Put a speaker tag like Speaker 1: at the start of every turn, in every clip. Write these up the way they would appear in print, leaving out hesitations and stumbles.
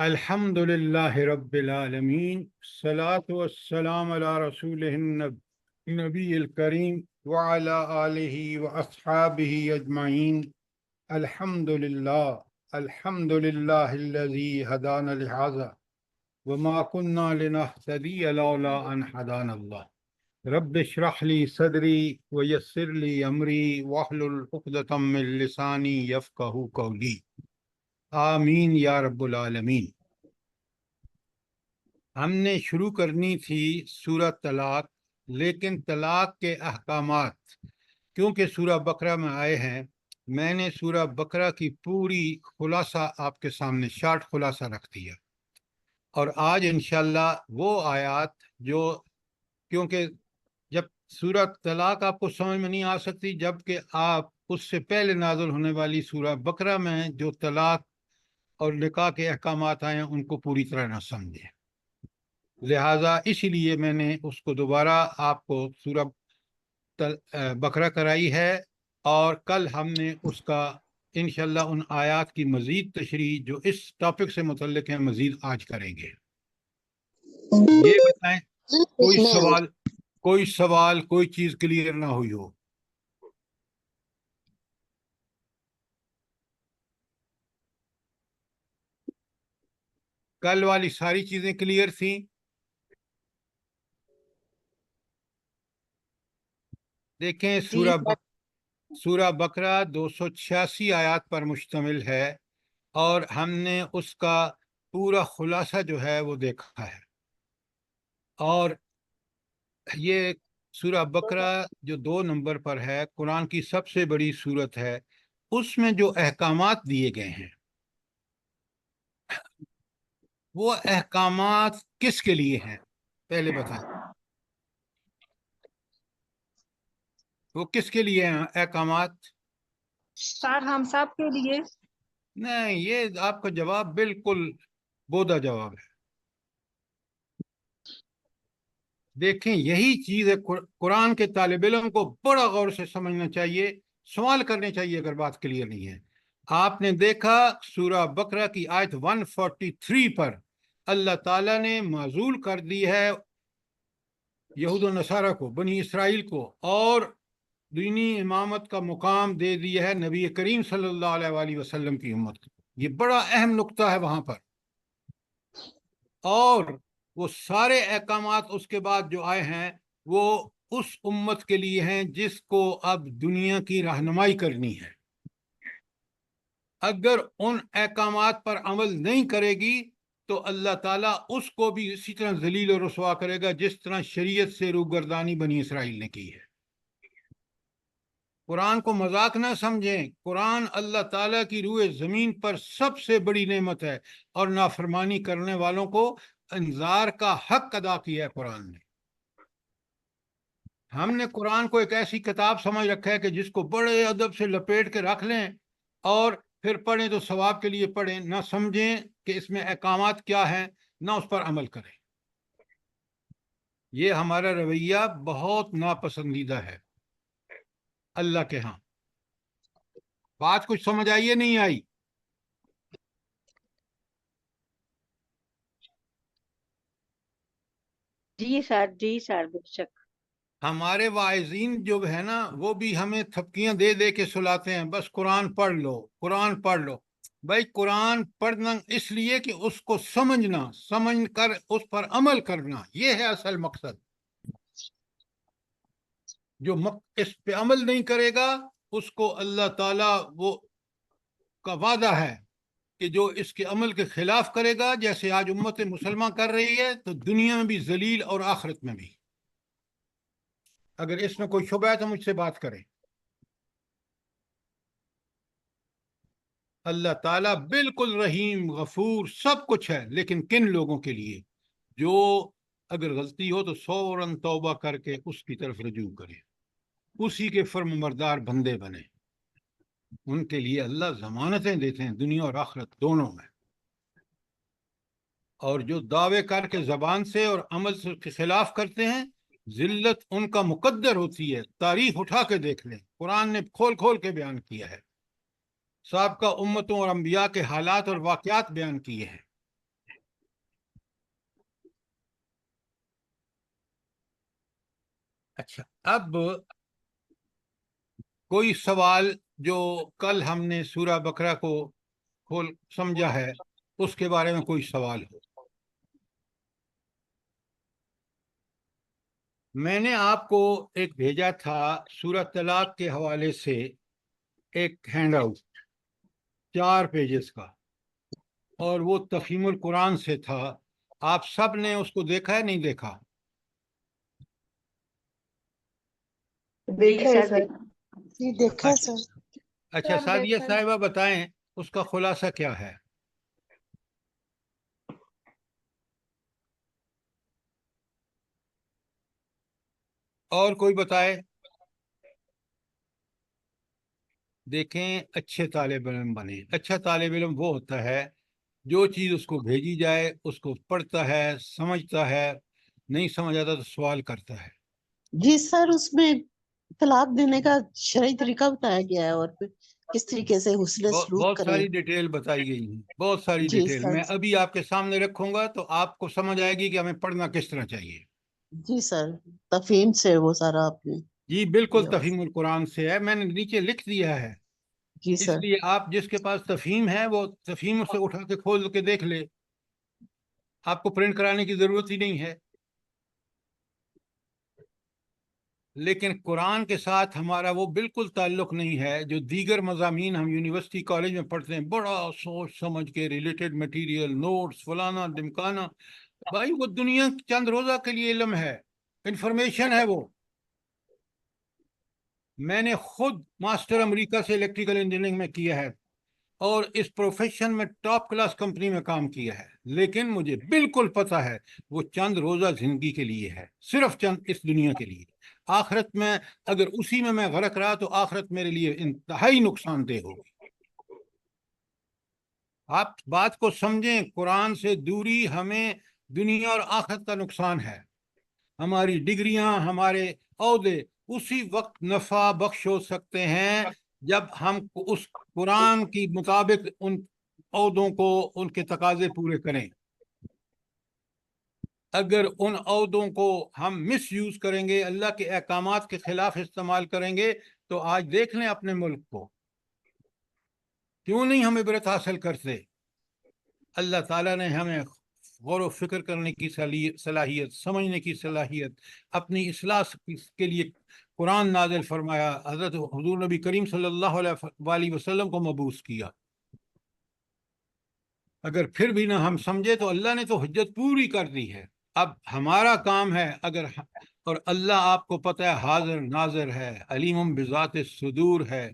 Speaker 1: الحمد للہ رب العالمین، الصلاة والسلام علی رسولہ النبی الکریم وعلی آلہ واصحابہ اجمعین۔ الحمد للہ الذی ہدانا لہذا وما كنا لنہتدی لولا ان ہدانا اللہ۔ رب اشرح لی صدری ویسر لی امری واحلل عقدۃ من لسانی یفقہوا قولی، آمین یا رب العالمین۔ ہم نے شروع کرنی تھی سورہ طلاق، لیکن طلاق کے احکامات کیونکہ سورہ بقرہ میں آئے ہیں، میں نے سورہ بقرہ کی پوری خلاصہ آپ کے سامنے شارٹ خلاصہ رکھ دیا، اور آج انشاءاللہ وہ آیات جو، کیونکہ جب سورہ طلاق آپ کو سمجھ میں نہیں آ سکتی جب کہ آپ اس سے پہلے نازل ہونے والی سورہ بقرہ میں جو طلاق اور نکاح کے احکامات آئے ہیں ان کو پوری طرح نہ سمجھیں، لہٰذا اسی لیے میں نے اس کو دوبارہ آپ کو سورہ بقرہ کرائی ہے، اور کل ہم نے اس کا انشاءاللہ ان آیات کی مزید تشریح جو اس ٹاپک سے متعلق ہیں مزید آج کریں گے۔ یہ بتائیں کوئی سوال کوئی چیز کلیئر نہ ہوئی ہو؟ کل والی ساری چیزیں کلیئر تھیں؟ دیکھیں سورہ بقرہ 286 آیات پر مشتمل ہے، اور ہم نے اس کا پورا خلاصہ جو ہے وہ دیکھا ہے، اور یہ سورہ بقرہ جو 2 نمبر پر ہے، قرآن کی سب سے بڑی سورت ہے، اس میں جو احکامات دیے گئے ہیں وہ احکامات کس کے لیے ہیں؟ پہلے بتائیں، وہ کس کے لیے ہیں احکامات؟
Speaker 2: سر ہم سب کے لیے۔
Speaker 1: نہیں، یہ آپ کا جواب بالکل بودا جواب ہے۔ دیکھیں، یہی چیز ہے، قرآن کے طالب علم کو بڑا غور سے سمجھنا چاہیے، سوال کرنے چاہیے اگر بات کلیئر نہیں ہے۔ آپ نے دیکھا سورہ بقرہ کی آیت 143 پر اللہ تعالیٰ نے معزول کر دی ہے یہود و نصارہ کو، بنی اسرائیل کو، اور دینی امامت کا مقام دے دیا ہے نبی کریم صلی اللہ علیہ وآلہ وسلم کی امت کو۔ یہ بڑا اہم نقطہ ہے وہاں پر، اور وہ سارے احکامات اس کے بعد جو آئے ہیں وہ اس امت کے لیے ہیں جس کو اب دنیا کی رہنمائی کرنی ہے۔ اگر ان احکامات پر عمل نہیں کرے گی تو اللہ تعالیٰ اس کو بھی اسی طرح ذلیل و رسوا کرے گا جس طرح شریعت سے روگردانی بنی اسرائیل نے کی ہے۔ قرآن کو مذاق نہ سمجھیں، قرآن اللہ تعالیٰ کی روح زمین پر سب سے بڑی نعمت ہے، اور نافرمانی کرنے والوں کو انذار کا حق ادا کیا ہے قرآن نے۔ ہم نے قرآن کو ایک ایسی کتاب سمجھ رکھا ہے کہ جس کو بڑے ادب سے لپیٹ کے رکھ لیں اور پھر پڑھیں تو ثواب کے لیے پڑھیں، نہ سمجھیں کہ اس میں احکامات کیا ہیں، نہ اس پر عمل کریں۔ یہ ہمارا رویہ بہت ناپسندیدہ ہے اللہ کے ہاں۔ بات کچھ سمجھ آئی ہے نہیں آئی؟
Speaker 2: جی سر بے شک۔
Speaker 1: ہمارے واعظین جو ہے نا وہ بھی ہمیں تھپکیاں دے دے کے سلاتے ہیں، بس قرآن پڑھ لو، قرآن پڑھ لو۔ بھائی قرآن پڑھنا اس لیے کہ اس کو سمجھنا، سمجھ کر اس پر عمل کرنا، یہ ہے اصل مقصد۔ جو اس پہ عمل نہیں کرے گا اس کو اللہ تعالیٰ وہ کا وعدہ ہے کہ جو اس کے عمل کے خلاف کرے گا، جیسے آج امت مسلمہ کر رہی ہے، تو دنیا میں بھی ذلیل اور آخرت میں بھی۔ اگر اس میں کوئی شبہ ہے تو مجھ سے بات کریں۔ اللہ تعالیٰ بالکل رحیم غفور سب کچھ ہے، لیکن کن لوگوں کے لیے؟ جو اگر غلطی ہو تو فوراً توبہ کر کے اس کی طرف رجوع کرے، اسی کے فرم بردار بندے بنے، ان کے لیے اللہ ضمانتیں دیتے ہیں دنیا اور آخرت دونوں میں۔ اور جو دعوے کر کے زبان سے اور عمل سے کے خلاف کرتے ہیں، ذلت ان کا مقدر ہوتی ہے۔ تاریخ اٹھا کے دیکھ لیں، قرآن نے کھول کھول کے بیان کیا ہے، سابقہ امتوں اور انبیاء کے حالات اور واقعات بیان کیے ہیں۔ اچھا، اب کوئی سوال جو کل ہم نے سورہ بقرہ کو کھول سمجھا ہے اس کے بارے میں کوئی سوال ہو؟ میں نے آپ کو ایک بھیجا تھا سورہ طلاق کے حوالے سے ایک ہینڈ آؤٹ 4 پیجز کا، اور وہ تفہیم القرآن سے تھا. آپ سب نے اس کو دیکھا ہے نہیں دیکھا؟
Speaker 2: جی سر
Speaker 3: جی دیکھا ہے
Speaker 1: اچھا
Speaker 3: سر.
Speaker 1: اچھا، سعدیہ صاحبہ بتائیں اس کا خلاصہ کیا ہے؟ اور کوئی بتائے؟ دیکھیں، اچھے طالب علم بنے. اچھا طالب علم وہ ہوتا ہے جو چیز اس کو بھیجی جائے اس کو پڑھتا ہے، سمجھتا ہے، نہیں سمجھ آتا تو سوال کرتا ہے.
Speaker 3: جی سر، اس میں طلاق دینے کا شرعی طریقہ بتایا گیا ہے اور پھر کس طریقے سے حسن سلوک
Speaker 1: بہت
Speaker 3: کریں.
Speaker 1: ساری ڈیٹیل بتائی گئی ہیں، بہت ساری
Speaker 3: جی
Speaker 1: ڈیٹیل
Speaker 3: سر.
Speaker 1: میں ابھی آپ کے سامنے رکھوں گا تو آپ کو سمجھ آئے گی کہ ہمیں پڑھنا کس طرح چاہیے.
Speaker 3: جی سر، تفہیم سے وہ سارا آپ نے.
Speaker 1: جی بالکل تفہیم القرآن سے ہے، میں نے نیچے لکھ دیا ہے.
Speaker 3: جی
Speaker 1: اس
Speaker 3: سر.
Speaker 1: لیے آپ جس کے پاس تفہیم ہے وہ تفہیم سے اٹھا کے کھول کے دیکھ لے، آپ کو پرنٹ کرانے کی ضرورت ہی نہیں ہے. لیکن قرآن کے ساتھ ہمارا وہ بالکل تعلق نہیں ہے جو دیگر مضامین ہم یونیورسٹی کالج میں پڑھتے ہیں، بڑا سوچ سمجھ کے ریلیٹڈ مٹیریل، نوٹس، فلانا ڈمکانا. بھائی وہ دنیا چند روزہ کے لیے علم ہے، انفارمیشن ہے. وہ میں نے خود ماسٹر امریکہ سے الیکٹریکل انجینئرنگ میں کیا ہے اور اس پروفیشن میں ٹاپ کلاس کمپنی میں کام کیا ہے، لیکن مجھے بالکل پتہ ہے وہ چند روزہ زندگی کے لیے ہے، صرف چند اس دنیا کے لیے. آخرت میں اگر اسی میں غرق رہا تو آخرت میرے لیے انتہائی نقصان دہ ہوگی. آپ بات کو سمجھیں، قرآن سے دوری ہمیں دنیا اور آخرت کا نقصان ہے. ہماری ڈگریاں، ہمارے عہدے اسی وقت نفع بخش ہو سکتے ہیں جب ہم اس قرآن کی مطابق ان عہدوں کو، ان کے تقاضے پورے کریں. اگر ان عہدوں کو ہم مس یوز کریں گے، اللہ کے احکامات کے خلاف استعمال کریں گے، تو آج دیکھ لیں اپنے ملک کو، کیوں نہیں ہم عبرت حاصل کرتے. اللہ تعالیٰ نے ہمیں غور و فکر کرنے کی صلاحیت، سمجھنے کی صلاحیت، اپنی اصلاح کے لیے قرآن نازل فرمایا، حضرت حضور نبی کریم صلی اللہ علیہ وسلم کو مبعوث کیا. اگر پھر بھی نہ ہم سمجھے تو اللہ نے تو حجت پوری کر دی ہے. اب ہمارا کام ہے، اور اللہ آپ کو پتہ ہے حاضر ناظر ہے، علیم بذات الصدور ہے،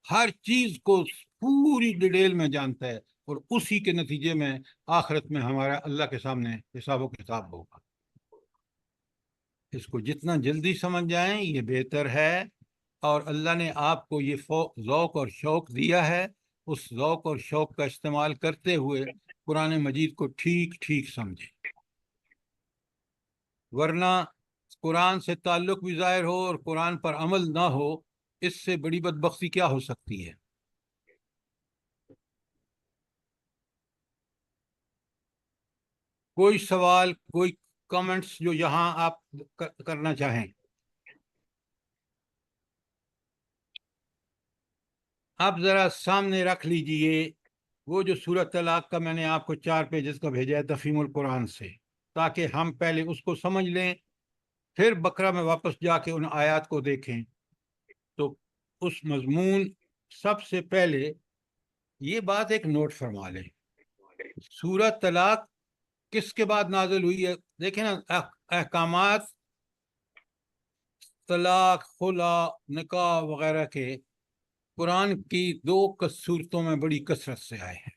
Speaker 1: ہر چیز کو پوری ڈیٹیل میں جانتا ہے، اور اسی کے نتیجے میں آخرت میں ہمارا اللہ کے سامنے حساب و کتاب ہوگا. اس کو جتنا جلدی سمجھ جائیں یہ بہتر ہے، اور اللہ نے آپ کو یہ ذوق اور شوق دیا ہے، اس ذوق اور شوق کا استعمال کرتے ہوئے قرآن مجید کو ٹھیک ٹھیک سمجھیں. ورنہ قرآن سے تعلق بھی ظاہر ہو اور قرآن پر عمل نہ ہو، اس سے بڑی بدبختی کیا ہو سکتی ہے. کوئی سوال، کوئی کامنٹس جو یہاں آپ کرنا چاہیں؟ آپ ذرا سامنے رکھ لیجئے وہ جو سورۃ طلاق کا میں نے آپ کو 4 پیجز کا بھیجا ہے تفہیم القرآن سے، تاکہ ہم پہلے اس کو سمجھ لیں، پھر بقرہ میں واپس جا کے ان آیات کو دیکھیں. تو اس مضمون سب سے پہلے یہ بات ایک نوٹ فرما لیں، سورۃ طلاق کس کے بعد نازل ہوئی ہے؟ دیکھیں نا، احکامات طلاق، خلا، نکاح وغیرہ کے قرآن کی 2 صورتوں میں بڑی کثرت سے آئے ہیں.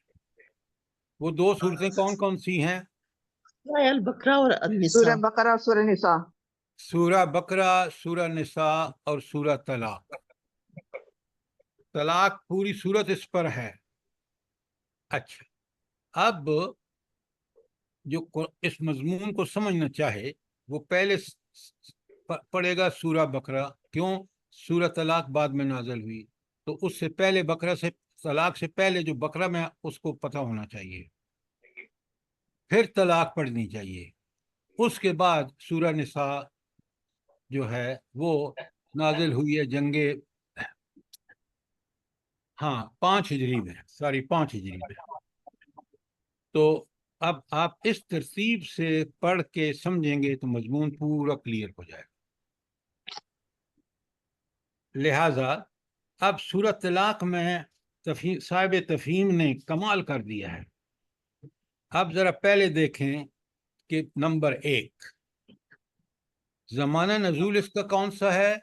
Speaker 1: وہ 2 صورتیں کون کون سی ہیں؟
Speaker 3: البقرہ اور النساء.
Speaker 4: سورہ بقرہ اور سورہ نساء.
Speaker 1: سورہ بقرہ، سورہ نساء اور سورہ طلاق. طلاق پوری صورت اس پر ہے. اچھا، اب جو اس مضمون کو سمجھنا چاہے وہ پہلے پڑھے گا سورہ بقرہ. کیوں؟ سورہ طلاق بعد میں نازل ہوئی، تو اس سے پہلے بقرہ سے، طلاق سے پہلے جو بقرہ میں اس کو پتہ ہونا چاہیے، پھر طلاق پڑھنی چاہیے. اس کے بعد سورہ نساء، جو ہے وہ نازل ہوئی ہے جنگ 5 ہجری میں، 5 ہجری میں۔ تو اب آپ اس ترتیب سے پڑھ کے سمجھیں گے تو مضمون پورا کلیئر ہو جائے گا۔ لہذا اب سورۃ طلاق میں صاحب تفہیم نے کمال کر دیا ہے۔ اب ذرا پہلے دیکھیں کہ نمبر 1 زمانہ نزول اس کا کون سا ہے؟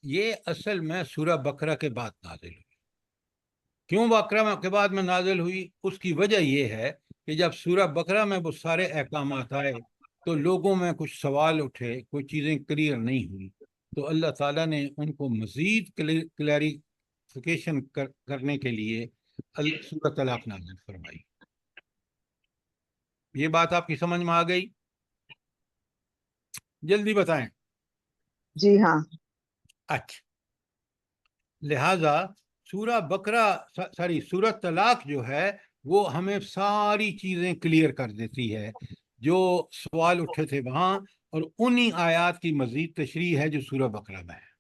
Speaker 1: یہ اصل میں سورہ بقرہ کے بعد نازل ہوئی۔ کیوں بقرہ کے بعد میں نازل ہوئی؟ اس کی وجہ یہ ہے کہ جب سورہ بقرہ میں وہ سارے احکامات آئے تو لوگوں میں کچھ سوال اٹھے، کوئی چیزیں کلیئر نہیں ہوئی، تو اللہ تعالیٰ نے ان کو مزید کلیریفیکیشن کرنے کے لیے سورۃ طلاق نازل فرمائی۔ یہ بات آپ کی سمجھ میں آ گئی؟ جلدی بتائیں۔
Speaker 4: جی ہاں۔
Speaker 1: اچھا، لہذا سورۃ طلاق جو ہے وہ ہمیں ساری چیزیں کلیئر کر دیتی ہے، جو سوال اٹھے تھے وہاں، اور انہی آیات کی مزید تشریح ہے جو سورہ بقرہ میں ہے۔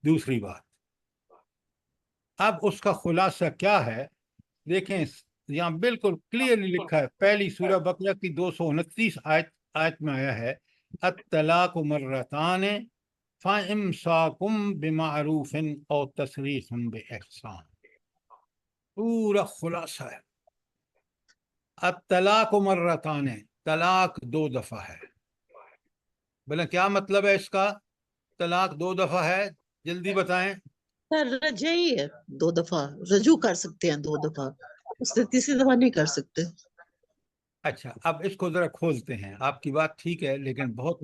Speaker 1: دوسری بات، اب اس کا خلاصہ کیا ہے؟ دیکھیں یہاں بالکل کلیئرلی لکھا ہے، پہلی سورہ بقرہ کی 229 آیت میں آیا ہے الطلاق مرتان فَإِمْسَاكُمْ بِمَعْرُوفٍ أَوْ تَسْرِيحٌ بِإِحْسَانٍ۔ پورا خلاصہ ہے۔ الطلاق مرتان، طلاق 2 دفعہ ہے۔ بھلا کیا مطلب ہے اس کا؟ طلاق 2 دفعہ ہے، جلدی بتائیں۔
Speaker 3: سر رجعی ہے، 2 دفعہ رجوع کر سکتے ہیں، 2 دفعہ، اس سے تیسری دفعہ نہیں کر سکتے۔
Speaker 1: اچھا، اب اس کو ذرا کھولتے ہیں۔ آپ کی بات ٹھیک ہے لیکن بہت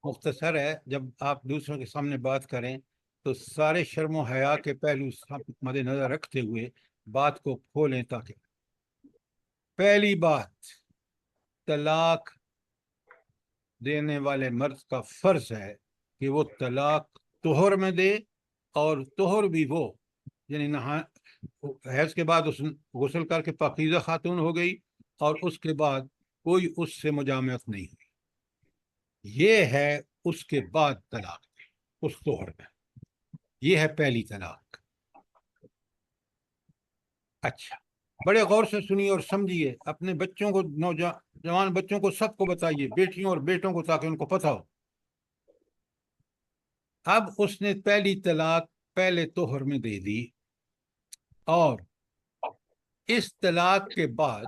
Speaker 1: مختصر ہے۔ جب آپ دوسروں کے سامنے بات کریں تو سارے شرم و حیا کے پہلو مد نظر رکھتے ہوئے بات کو کھولیں، تاکہ پہلی بات، طلاق دینے والے مرد کا فرض ہے کہ وہ طلاق طہر میں دے، اور طہر بھی وہ یعنی حیض کے بعد اس غسل کر کے پاکیزہ خاتون ہو گئی، اور اس کے بعد کوئی اس سے مجامعت نہیں ہوئی، یہ ہے اس کے بعد طلاق اس طہر میں، یہ ہے پہلی طلاق۔ اچھا، بڑے غور سے سنیے اور سمجھیے، اپنے بچوں کو، نوجوان بچوں کو، سب کو بتائیے، بیٹیوں اور بیٹوں کو، تاکہ ان کو پتہ ہو۔ اب اس نے پہلی طلاق پہلے طہر میں دے دی، اور اس طلاق کے بعد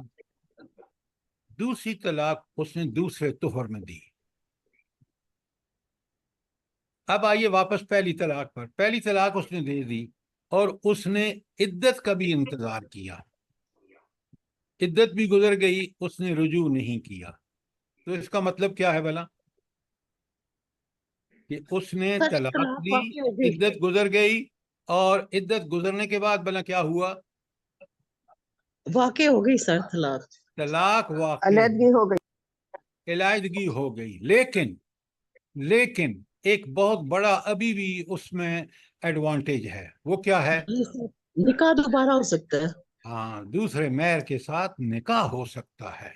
Speaker 1: دوسری طلاق اس نے دوسرے طہر میں دی۔ اب آئیے واپس پہلی طلاق پر۔ پہلی طلاق اس نے دے دی اور اس نے عدت کا بھی انتظار کیا، عدت بھی گزر گئی، اس نے رجوع نہیں کیا، تو اس کا مطلب کیا ہے بھلا؟ کہ اس نے
Speaker 3: سر
Speaker 1: طلاق
Speaker 3: طلاق
Speaker 1: دی،
Speaker 3: واقع ہو گئی،
Speaker 1: عدت گزر گئی، اور عدت گزرنے کے بعد بھلا کیا ہوا؟
Speaker 3: واقع ہو گئی سر طلاق۔
Speaker 1: طلاق واقع،
Speaker 4: علیحدگی ہو گئی۔
Speaker 1: علیحدگی ہو گئی، لیکن ایک بہت بڑا ابھی بھی اس میں ایڈوانٹیج ہے۔ وہ کیا ہے؟
Speaker 3: نکاح دوبارہ ہو سکتا ہے۔
Speaker 1: ہاں، دوسرے مہر کے ساتھ نکاح ہو سکتا ہے۔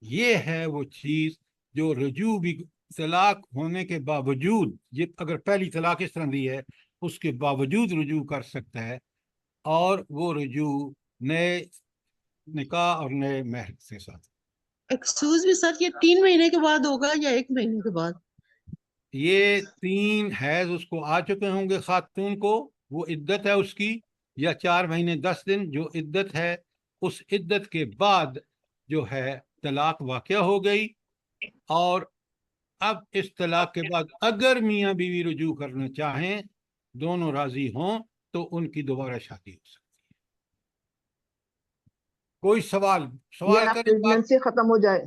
Speaker 1: یہ ہے وہ چیز جو رجوع بھی، طلاق ہونے کے باوجود، یہ اگر پہلی طلاق اس طرح دی ہے اس کے باوجود رجوع کر سکتا ہے، اور وہ رجوع نئے نکاح اور نئے مہر کے ساتھ۔
Speaker 3: ایکسکیوز بھی سر، یہ 3 مہینے کے بعد ہوگا یا 1 مہینے کے بعد؟
Speaker 1: یہ 3 حیض اس کو آ چکے ہوں گے خاتون کو، وہ عدت ہے اس کی، یا 4 مہینے 10 دن جو عدت ہے، اس عدت کے بعد جو ہے طلاق واقع ہو گئی، اور اب اس طلاق کے بعد اگر میاں بیوی رجوع کرنا چاہیں، دونوں راضی ہوں، تو ان کی دوبارہ شادی ہو سکتی ہے۔ کوئی سوال
Speaker 4: یا
Speaker 1: کریں؟
Speaker 4: پریگننسی ختم ہو جائے،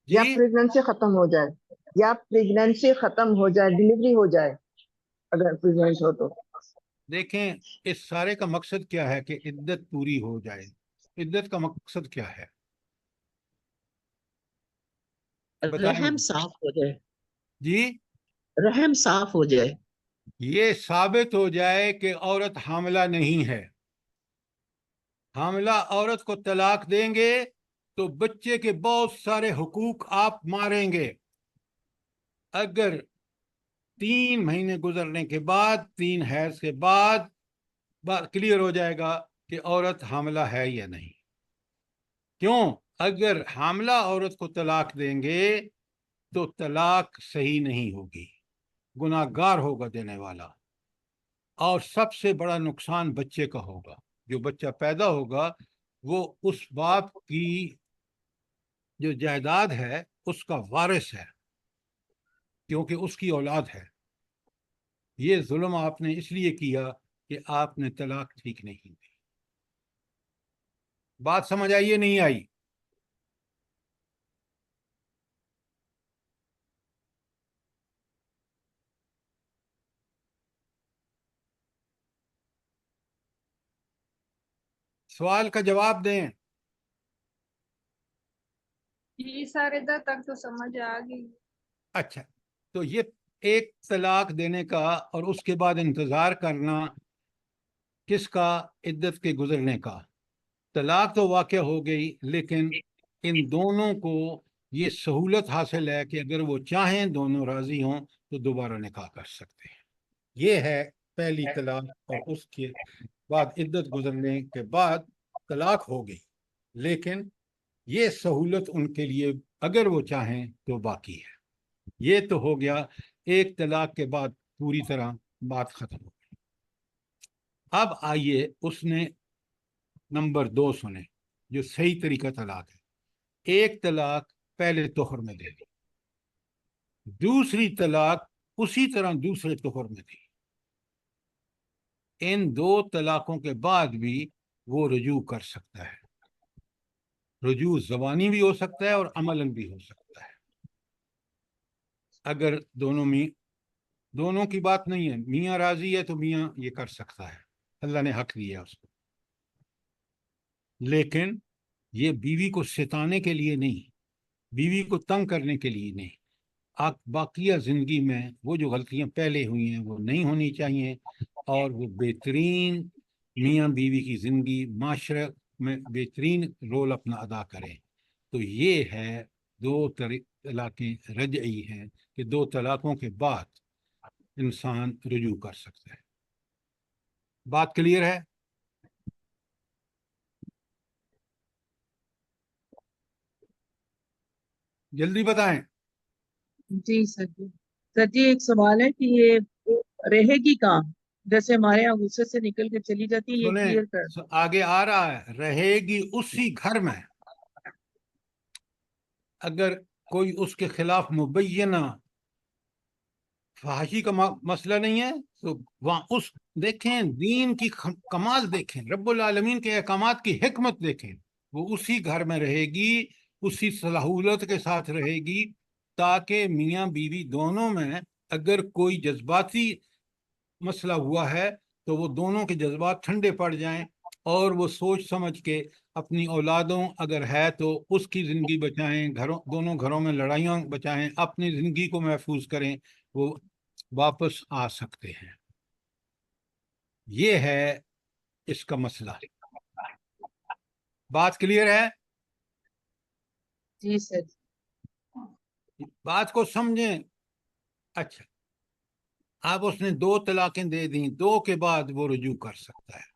Speaker 4: یا
Speaker 1: جی،
Speaker 4: پریگننسی ختم ہو جائے، یا پریگننسی ختم ہو جائے، ڈلیوری ہو جائے اگر پریگننٹ ہو تو۔
Speaker 1: دیکھیں اس سارے کا مقصد کیا ہے کہ عدت پوری ہو جائے۔ عدت کا مقصد کیا ہے بتائیں
Speaker 3: رحم
Speaker 1: مجھے؟
Speaker 3: صاف ہو جائے،
Speaker 1: جی،
Speaker 3: رحم صاف ہو جائے۔
Speaker 1: یہ ثابت ہو جائے کہ عورت حاملہ نہیں ہے۔ حاملہ عورت کو طلاق دیں گے تو بچے کے بہت سارے حقوق آپ ماریں گے۔ اگر 3 مہینے گزرنے کے بعد، 3 حیض کے بعد کلیئر ہو جائے گا کہ عورت حاملہ ہے یا نہیں۔ کیوں؟ اگر حاملہ عورت کو طلاق دیں گے تو طلاق صحیح نہیں ہوگی، گناہ گار ہوگا دینے والا، اور سب سے بڑا نقصان بچے کا ہوگا۔ جو بچہ پیدا ہوگا وہ اس باپ کی جو جائیداد ہے اس کا وارث ہے، کیونکہ اس کی اولاد ہے۔ یہ ظلم آپ نے اس لیے کیا کہ آپ نے طلاق ٹھیک نہیں دی۔ بات سمجھ آئی یا نہیں آئی؟ سوال کا جواب دیں۔
Speaker 2: جی سر، ادھر تک تو سمجھ آ گئی۔
Speaker 1: اچھا، تو یہ ایک طلاق دینے کا اور اس کے بعد انتظار کرنا کس کا؟ عدت کے گزرنے کا۔ طلاق تو واقع ہو گئی، لیکن ان دونوں کو یہ سہولت حاصل ہے کہ اگر وہ چاہیں، دونوں راضی ہوں، تو دوبارہ نکاح کر سکتے ہیں۔ یہ ہے پہلی طلاق، اور اس کے بعد عدت گزرنے کے بعد طلاق ہو گئی، لیکن یہ سہولت ان کے لیے اگر وہ چاہیں تو باقی ہے۔ یہ تو ہو گیا ایک طلاق کے بعد پوری طرح بات ختم ہو گئی۔ اب آئیے اس نے نمبر 2 سنے جو صحیح طریقہ طلاق ہے۔ ایک طلاق پہلے طہر میں دے دی، دوسری طلاق اسی طرح دوسرے طہر میں دی۔ ان 2 طلاقوں کے بعد بھی وہ رجوع کر سکتا ہے۔ رجوع زبانی بھی ہو سکتا ہے اور عملاً بھی ہو سکتا ہے۔ اگر دونوں کی بات نہیں ہے، میاں راضی ہے تو میاں یہ کر سکتا ہے، اللہ نے حق دیا اس کو، لیکن یہ بیوی کو ستانے کے لیے نہیں، بیوی کو تنگ کرنے کے لیے نہیں۔ باقیہ زندگی میں وہ جو غلطیاں پہلے ہوئی ہیں وہ نہیں ہونی چاہیے، اور وہ بہترین میاں بیوی کی زندگی معاشرے میں بہترین رول اپنا ادا کریں۔ تو یہ ہے 2 طلاقیں رجعی ہیں کہ 2 طلاقوں کے بعد انسان رجوع کر سکتا ہے۔ بات کلیئر ہے؟ جلدی بتائیں۔
Speaker 5: جی سر جی، سر جی ایک سوال ہے کہ یہ رہے گی کہاں؟ جیسے ہمارے یہاں غصے سے نکل کے چلی جاتی ہے، یہ
Speaker 1: سنیں،
Speaker 5: کلیئر کر۔
Speaker 1: آگے آ رہا ہے، رہے گی اسی گھر میں۔ اگر کوئی اس کے خلاف مبینہ فحاشی کا مسئلہ نہیں ہے تو وہاں دیکھیں دین کی کمال، دیکھیں رب العالمین کے احکامات کی حکمت دیکھیں، وہ اسی گھر میں رہے گی، اسی سہولت کے ساتھ رہے گی، تاکہ میاں بیوی دونوں میں اگر کوئی جذباتی مسئلہ ہوا ہے تو وہ دونوں کے جذبات ٹھنڈے پڑ جائیں، اور وہ سوچ سمجھ کے اپنی اولادوں اگر ہے تو اس کی زندگی بچائیں، دونوں گھروں میں لڑائیاں بچائیں، اپنی زندگی کو محفوظ کریں، وہ واپس آ سکتے ہیں۔ یہ ہے اس کا مسئلہ۔ بات کلیئر ہے؟
Speaker 5: جی سر۔
Speaker 1: بات کو سمجھیں۔ اچھا، اب اس نے 2 طلاقیں دے دیں، 2 کے بعد وہ رجوع کر سکتا ہے،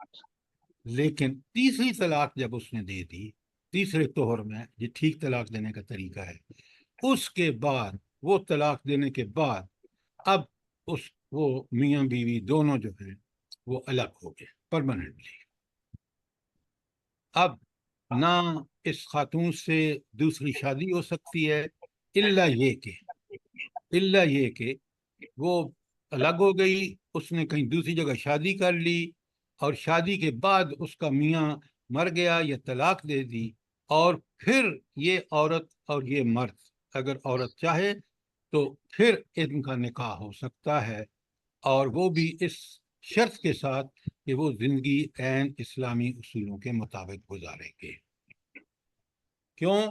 Speaker 1: لیکن تیسری طلاق جب اس نے دے دی، تیسرے طہر میں، یہ ٹھیک طلاق دینے کا طریقہ ہے، اس کے بعد وہ طلاق دینے کے بعد اب وہ میاں بیوی دونوں جو ہیں وہ الگ ہو گئے پرماننٹلی۔ اب نہ اس خاتون سے دوسری شادی ہو سکتی ہے، الا یہ کہ وہ الگ ہو گئی، اس نے کہیں دوسری جگہ شادی کر لی، اور شادی کے بعد اس کا میاں مر گیا یا طلاق دے دی، اور پھر یہ عورت اور یہ مرد اگر عورت چاہے تو پھر ان کا نکاح ہو سکتا ہے، اور وہ بھی اس شرط کے ساتھ کہ وہ زندگی عین اسلامی اصولوں کے مطابق گزاریں گے۔ کیوں؟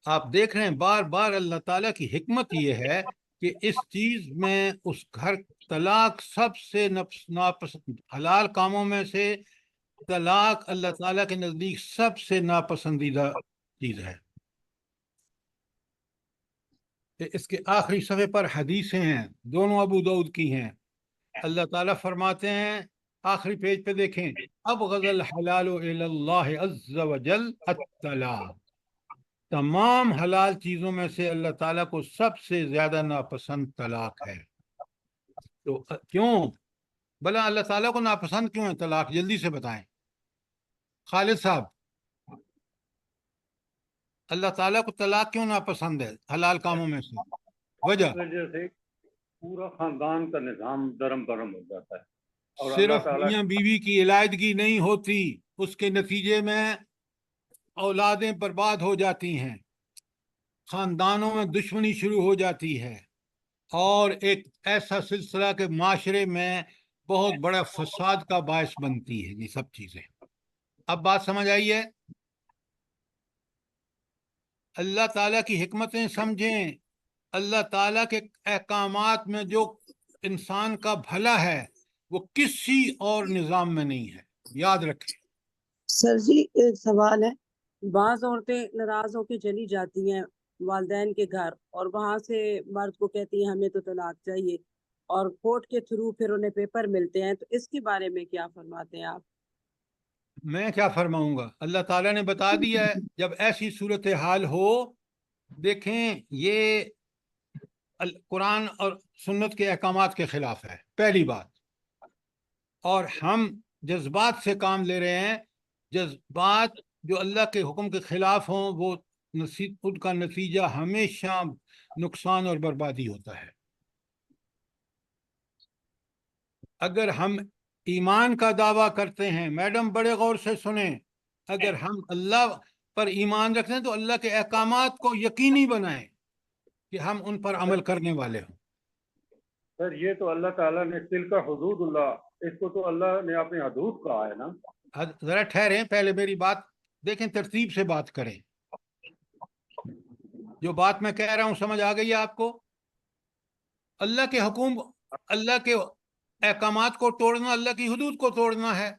Speaker 1: آپ دیکھ رہے ہیں بار بار اللہ تعالیٰ کی حکمت یہ ہے کہ اس چیز میں اس گھر طلاق سب سے ناپسند حلال کاموں میں سے طلاق اللہ تعالیٰ کے نزدیک سب سے ناپسندیدہ چیز ہے۔ اس کے آخری صفحے پر حدیثیں ہیں، دونوں ابو داؤد کی ہیں۔ اللہ تعالیٰ فرماتے ہیں، آخری پیج پہ دیکھیں، ابغض الحلال الی اللہ عز وجل الطلاق، تمام حلال چیزوں میں سے اللہ تعالیٰ کو سب سے زیادہ ناپسند طلاق ہے۔ تو کیوں بھلا اللہ تعالیٰ کو ناپسند کیوں ہے طلاق؟ جلدی سے بتائیں خالد صاحب، اللہ تعالیٰ کو طلاق کیوں ناپسند ہے حلال کاموں میں سے؟ وجہ
Speaker 6: وجہ سے پورا خاندان کا نظام درم برم ہو جاتا ہے، اور اللہ
Speaker 1: صرف
Speaker 6: تعالیٰ
Speaker 1: میاں بیوی کی علیحدگی نہیں ہوتی، اس کے نتیجے میں اولادیں برباد ہو جاتی ہیں، خاندانوں میں دشمنی شروع ہو جاتی ہے، اور ایک ایسا سلسلہ کہ معاشرے میں بہت بڑا فساد کا باعث بنتی ہے یہ سب چیزیں۔ اب بات سمجھ آئی ہے؟ اللہ تعالیٰ کی حکمتیں سمجھیں، اللہ تعالیٰ کے احکامات میں جو انسان کا بھلا ہے وہ کسی اور نظام میں نہیں ہے، یاد رکھیں۔
Speaker 7: سر جی ایک سوال ہے، بعض عورتیں ناراض ہو کے چلی جاتی ہیں والدین کے گھر، اور وہاں سے مرد کو کہتی ہیں ہمیں تو طلاق چاہیے، اور کورٹ کے تھرو پھر انہیں پیپر ملتے ہیں، تو اس کے بارے میں کیا فرماتے ہیں آپ؟
Speaker 1: میں کیا فرماؤں گا، اللہ تعالیٰ نے بتا دیا ہے جب ایسی صورتحال ہو۔ دیکھیں یہ قرآن اور سنت کے احکامات کے خلاف ہے، پہلی بات، اور ہم جذبات سے کام لے رہے ہیں۔ جذبات جو اللہ کے حکم کے خلاف ہوں وہ ان کا نتیجہ ہمیشہ نقصان اور بربادی ہوتا ہے۔ اگر ہم ایمان کا دعویٰ کرتے ہیں، میڈم بڑے غور سے سنیں، اگر ہم اللہ پر ایمان رکھتے ہیں تو اللہ کے احکامات کو یقینی بنائیں کہ ہم ان پر عمل کرنے والے ہوں۔
Speaker 6: سر یہ تو اللہ تعالیٰ نے تلک حدود اللہ، اس کو تو اللہ نے اپنی حدود کہا ہے نا۔
Speaker 1: ذرا ٹھہریں، پہلے میری بات دیکھیں، ترتیب سے بات کریں۔ جو بات میں کہہ رہا ہوں سمجھ آ گئی ہے آپ کو؟ اللہ کے حکم، اللہ کے احکامات کو توڑنا اللہ کی حدود کو توڑنا ہے۔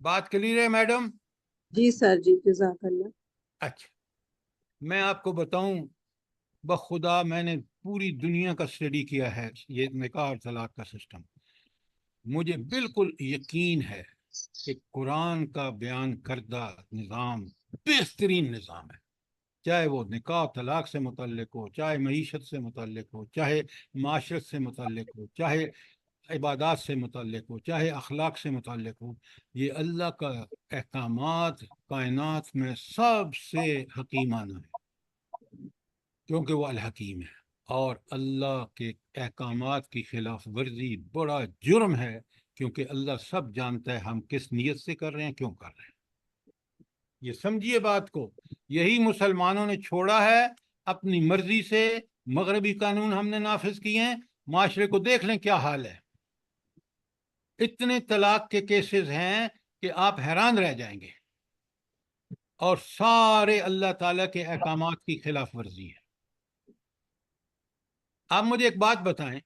Speaker 1: بات کلیئر ہے میڈم؟
Speaker 7: جی سر جی، جزاک اللہ۔
Speaker 1: اچھا، میں آپ کو بتاؤں، بخدا میں نے پوری دنیا کا اسٹڈی کیا ہے یہ نکاح اور طلاق کا سسٹم۔ مجھے بالکل یقین ہے کہ قرآن کا بیان کردہ نظام بہترین نظام ہے، چاہے وہ نکاح طلاق سے متعلق ہو، چاہے معیشت سے متعلق ہو، چاہے معاشرت سے متعلق ہو، چاہے عبادات سے متعلق ہو، چاہے اخلاق سے متعلق ہو۔ یہ اللہ کا احکامات کائنات میں سب سے حکیمانہ ہے، کیونکہ وہ الحکیم ہے، اور اللہ کے احکامات کی خلاف ورزی بڑا جرم ہے، کیونکہ اللہ سب جانتا ہے ہم کس نیت سے کر رہے ہیں، کیوں کر رہے ہیں۔ یہ سمجھیے بات کو، یہی مسلمانوں نے چھوڑا ہے اپنی مرضی سے، مغربی قانون ہم نے نافذ کیے ہیں، معاشرے کو دیکھ لیں کیا حال ہے۔ اتنے طلاق کے کیسز ہیں کہ آپ حیران رہ جائیں گے، اور سارے اللہ تعالیٰ کے احکامات کی خلاف ورزی ہے۔ آپ مجھے ایک بات بتائیں،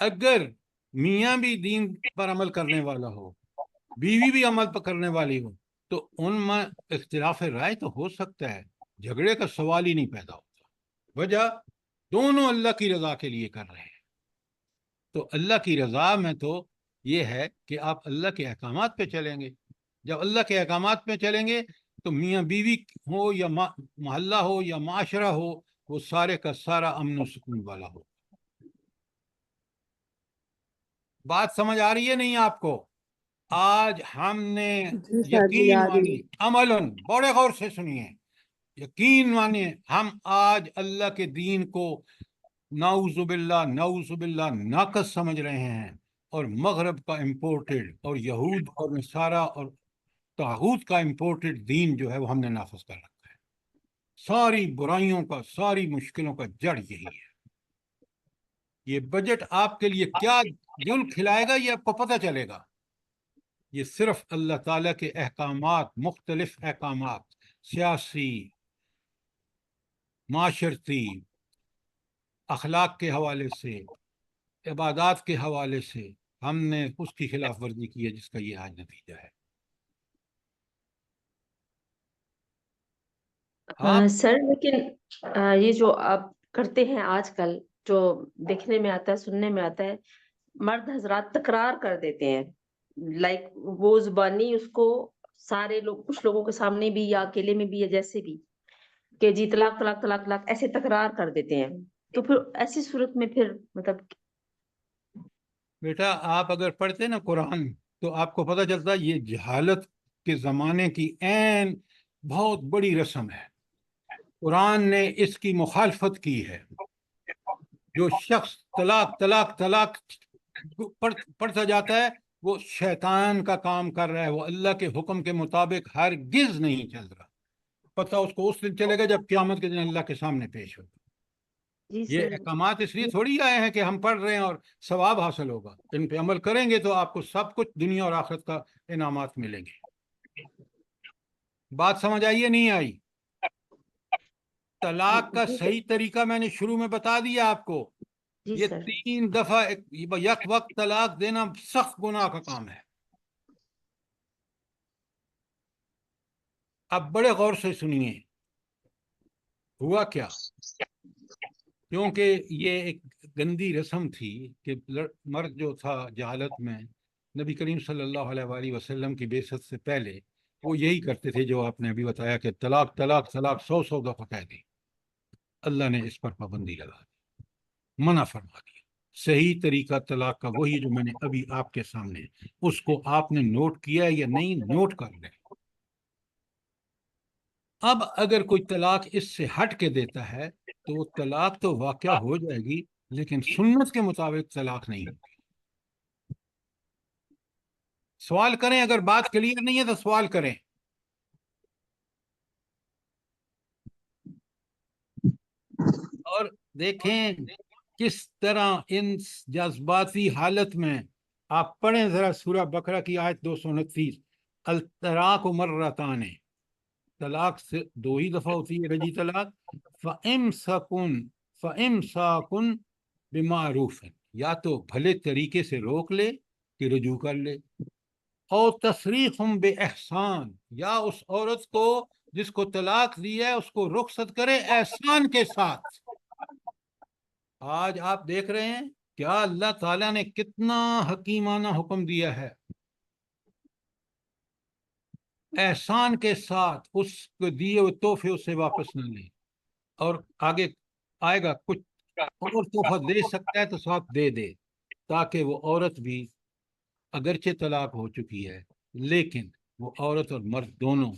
Speaker 1: اگر میاں بھی دین پر عمل کرنے والا ہو، بیوی بھی عمل پر کرنے والی ہو، تو ان میں اختلاف رائے تو ہو سکتا ہے، جھگڑے کا سوال ہی نہیں پیدا ہوتا۔ وجہ دونوں اللہ کی رضا کے لیے کر رہے ہیں۔ تو اللہ کی رضا میں تو یہ ہے کہ آپ اللہ کے احکامات پہ چلیں گے۔ جب اللہ کے احکامات پہ چلیں گے تو میاں بیوی ہو یا محلہ ہو یا معاشرہ ہو، وہ سارے کا سارا امن و سکون والا ہو۔ بات سمجھ آ رہی ہے نہیں آپ کو؟ آج ہم نے
Speaker 7: جی سر جی،
Speaker 1: یقین
Speaker 7: آ رہی
Speaker 1: مانی، عملاً بڑے غور سے سنیے، یقین مانیے، ہم آج اللہ کے دین کو نعوذ باللہ ناقص سمجھ رہے ہیں، اور مغرب کا امپورٹڈ اور یہود اور نصارہ اور طاغوت کا امپورٹڈ دین جو ہے وہ ہم نے نافذ کر رکھا ہے۔ ساری برائیوں کا، ساری مشکلوں کا جڑ یہی ہے۔ یہ بجٹ آپ کے لیے کیا جل کھلائے گا یہ آپ کو پتہ چلے گا۔ یہ صرف اللہ تعالیٰ کے احکامات، مختلف احکامات، سیاسی، معاشرتی، اخلاق کے حوالے سے، عبادات کے حوالے سے ہم نے اس کی خلاف ورزی کی ہے، جس کا یہ آج نتیجہ ہے۔ آپ
Speaker 8: سر لیکن یہ جو آپ کرتے ہیں آج کل، جو دیکھنے میں آتا ہے، سننے میں آتا ہے، مرد حضرات تکرار کر دیتے ہیں، لائک وہ زبانی اس کو سارے لوگ، کچھ لوگوں کے سامنے بھی یا اکیلے میں بھی یا جیسے بھی، کہ جی طلاق طلاق طلاق طلاق ایسے تکرار کر دیتے ہیں. تو پھر ایسی صورت میں پھر مطلب
Speaker 1: بیٹا آپ اگر پڑھتے نا قرآن تو آپ کو پتہ چلتا یہ جہالت کے زمانے کی عین بہت بڑی رسم ہے. قرآن نے اس کی مخالفت کی ہے. جو شخص طلاق طلاق طلاق پڑھتا جاتا ہے وہ شیطان کا کام کر رہا ہے، وہ اللہ کے حکم کے مطابق ہرگز نہیں چل رہا. پتہ اس کو اس دن چلے گا جب قیامت کے دن اللہ کے سامنے پیش ہوگا.
Speaker 8: جی
Speaker 1: یہ
Speaker 8: سر.
Speaker 1: احکامات اس لیے تھوڑی آئے ہیں کہ ہم پڑھ رہے ہیں اور ثواب حاصل ہوگا. ان پہ عمل کریں گے تو آپ کو سب کچھ دنیا اور آخرت کا انعامات ملیں گے. بات سمجھ آئی ہے نہیں آئی؟ طلاق کا
Speaker 8: جی سر.
Speaker 1: صحیح طریقہ میں نے شروع میں بتا دیا آپ کو.
Speaker 8: جی
Speaker 1: یہ
Speaker 8: سر.
Speaker 1: 3 دفعہ یک وقت طلاق دینا سخت گناہ کا کام ہے. اب بڑے غور سے سنیے ہوا کیا. کیونکہ یہ ایک گندی رسم تھی کہ مرد جو تھا جہالت میں نبی کریم صلی اللہ علیہ وآلہ وسلم کی بعثت سے پہلے وہ یہی کرتے تھے جو آپ نے ابھی بتایا کہ طلاق طلاق طلاق 100 دفعہ کہہ دی. اللہ نے اس پر پابندی لگا دی، منع فرما دیا. صحیح طریقہ طلاق کا وہی جو میں نے ابھی آپ کے سامنے، اس کو آپ نے نوٹ کیا یا نہیں؟ نوٹ کر لیں. اب اگر کوئی طلاق اس سے ہٹ کے دیتا ہے تو وہ طلاق تو واقع ہو جائے گی لیکن سنت کے مطابق طلاق نہیں ہوگی. سوال کریں، اگر بات کلیئر نہیں ہے تو سوال کریں. اور دیکھیں کس طرح ان جذباتی حالت میں آپ پڑھیں ذرا سورہ بقرہ کی آیت 229. الطلاق مرتان، طلاق سے 2 ہی دفعہ ہوتی ہے رجی طلاق. فَإِمْسَاكٌ بِمَعْرُوفٍ، یا تو بھلے طریقے سے روک لے کہ رجوع کر لے، اور تَصْرِيحٌ بِإِحْسَان، یا اس عورت کو جس کو طلاق دیا ہے اس کو رخصت کرے احسان کے ساتھ. آج آپ دیکھ رہے ہیں کیا اللہ تعالیٰ نے کتنا حکیمانہ حکم دیا ہے. احسان کے ساتھ اس کو دیے ہوئے تحفے اسے واپس نہ لیں، اور آگے آئے گا کچھ اور تحفہ دے سکتا ہے تو ساتھ دے دے، تاکہ وہ عورت بھی اگرچہ طلاق ہو چکی ہے لیکن وہ عورت اور مرد دونوں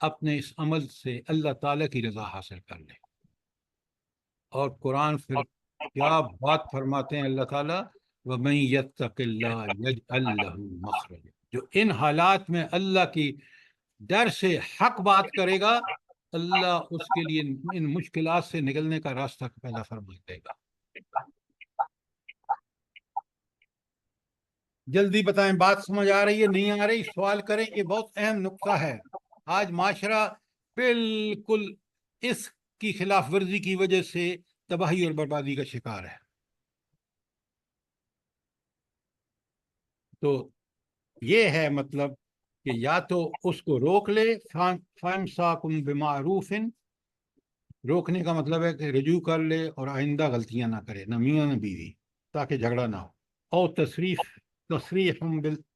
Speaker 1: اپنے اس عمل سے اللہ تعالیٰ کی رضا حاصل کر لیں. اور قرآن پھر کیا بات فرماتے ہیں اللہ تعالیٰ، وَمَن يَتَّقِ اللَّهَ يَجْعَل لَّهُ مَخْرَجًا، جو ان حالات میں اللہ کی ڈر سے حق بات کرے گا اللہ اس کے لیے ان مشکلات سے نکلنے کا راستہ پیدا فرما دے گا. جلدی بتائیں بات سمجھ آ رہی ہے نہیں آ رہی؟ سوال کریں. یہ بہت اہم نقطہ ہے. آج معاشرہ بالکل اس کی خلاف ورزی کی وجہ سے تباہی اور بربادی کا شکار ہے. تو یہ ہے مطلب کہ یا تو اس کو روک لے، فَإِمْسَاكٌ بِمَعْرُوفٍ، روکنے کا مطلب ہے کہ رجوع کر لے اور آئندہ غلطیاں نہ کرے، نہ میاں نہ بیوی، تاکہ جھگڑا نہ ہو. اور تصریح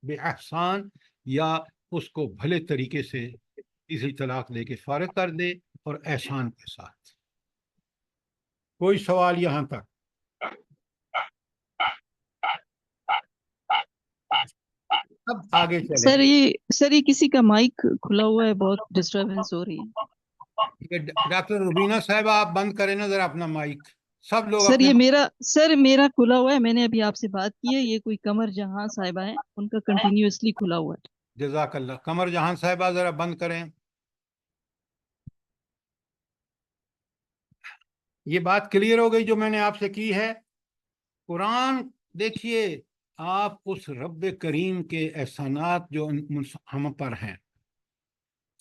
Speaker 1: بِإِحْسَان، یا اس کو بھلے طریقے سے اسی طلاق دے کے فارغ کر دے اور احسان کے ساتھ. کوئی سوال یہاں تک؟ اب آگے چلیں.
Speaker 9: سر یہ کسی کا مائک کھلا ہوا ہے، بہت ڈسٹربنس ہو رہی ہے.
Speaker 1: ڈاکٹر روبینہ صاحبہ آپ بند کریں نا ذرا اپنا مائک. سب لوگ
Speaker 9: سر
Speaker 1: اپنے
Speaker 9: یہ میرا کھلا ہوا ہے، میں نے ابھی آپ سے بات کی ہے. یہ کوئی قمر جہاں صاحبہ ہیں، ان کا کنٹینیوسلی کھلا ہوا ہے.
Speaker 1: جزاک اللہ. قمر جہاں صاحبہ ذرا بند کریں. یہ بات کلیئر ہو گئی جو میں نے آپ سے کی ہے. قرآن دیکھیے، آپ اس رب کریم کے احسانات جو ہم پر ہیں،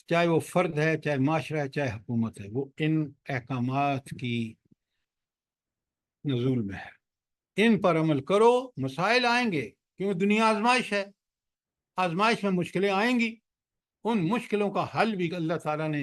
Speaker 1: چاہے وہ فرد ہے، چاہے معاشرہ ہے، چاہے حکومت ہے، وہ ان احکامات کی نزول میں ہے. ان پر عمل کرو. مسائل آئیں گے کیونکہ دنیا آزمائش ہے، آزمائش میں مشکلیں آئیں گی. ان مشکلوں کا حل بھی اللہ تعالیٰ نے